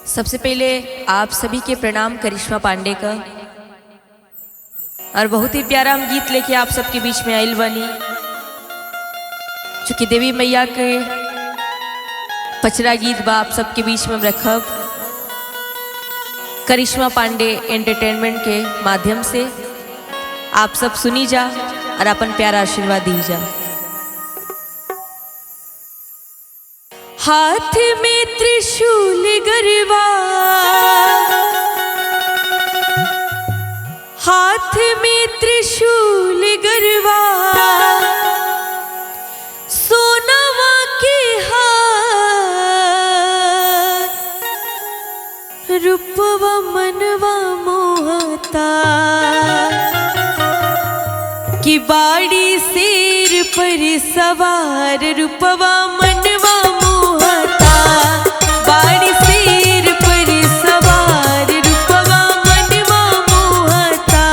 सबसे पहले आप सभी के प्रणाम करिश्मा पांडे का। और बहुत ही प्यारा हम गीत लेके आप सबके बीच में आइल बनी, चूँकि देवी मैया के पचरा गीत बा आप सबके बीच में हम रखब करिश्मा पांडे एंटरटेनमेंट के माध्यम से। आप सब सुनी जा और अपन प्यारा आशीर्वाद दी जा। हाथ में त्रिशूल गरबा, हाथ में त्रिशूल गरबा, सोनवा के हार, रूपवा मनवा मोहता, कि बाड़ी शेर पर सवार, रूपवा मनवा मोहता, बाड़ी शेर पर सवार, रूपवा मनवा मोहता।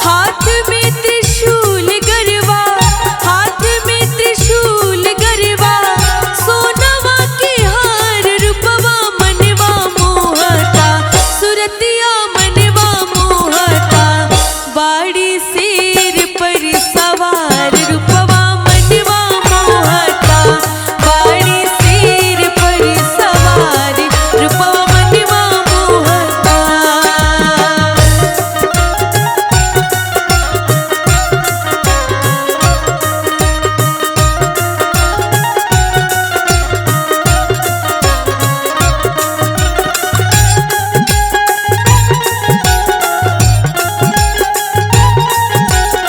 हाथ में त्रिशूल गरबा, हाथ में त्रिशूल गरबा, सोनवा के हार, रूपवा मनवा मोहता, सुरतिया मनवा मोहता, बाड़ी शेर पर सवार, रूपवा मनवा मोहता, बाड़ी शेर पर सवार, रूपवा मनवा मोहता।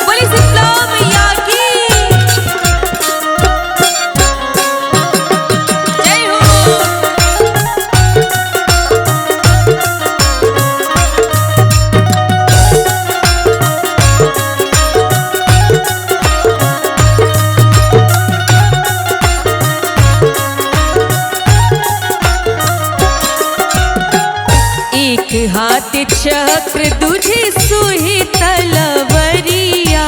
बोली शीतला मैया की जय हो। एक हाथ चक्र दूजे सुही तलवरिया,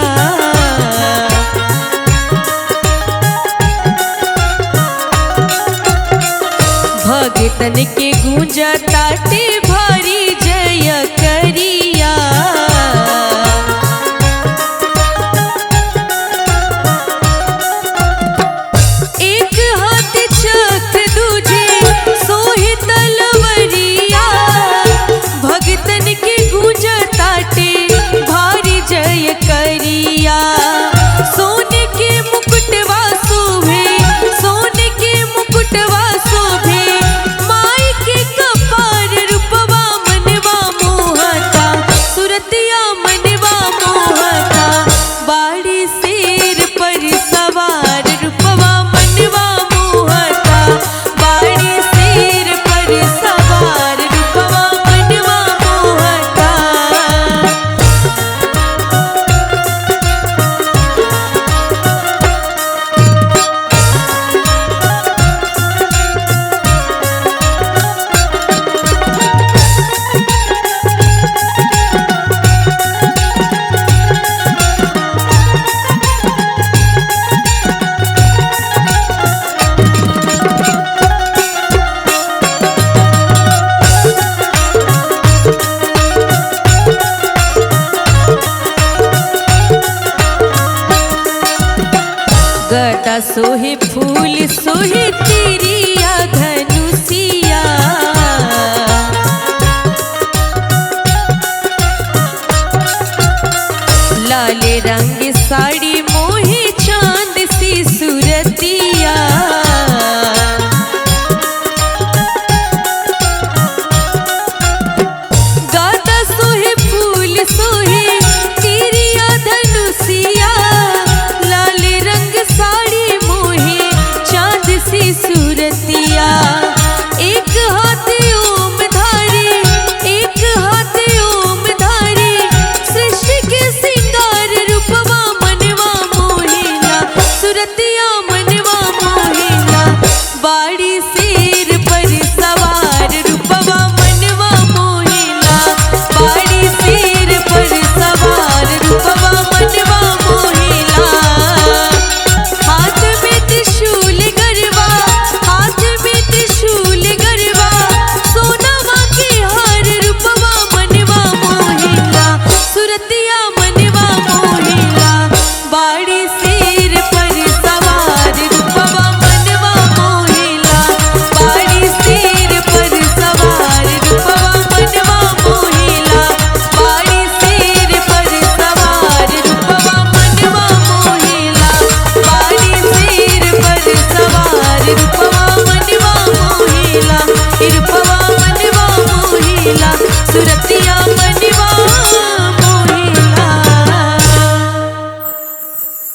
भगतन के गूंजा ताटे भारी जय करिया। एक हाथ चक्र दूजे सोहे तलवरिया, भगतन के गूंजा ताटे भारी जय करिया। सोने के मुकुटवा शोभे, सोने के मुकुटवा शोभे, माई के कपार, रूपवा मनवा मोहता, सुरतिया मनवा मोहता, बाड़ी शेर पर सवार, रूपवा मनवा मोहता, बाड़ी शेर पर सवार, रूपवा मनवा मोहता। गदा सोहे फूल सो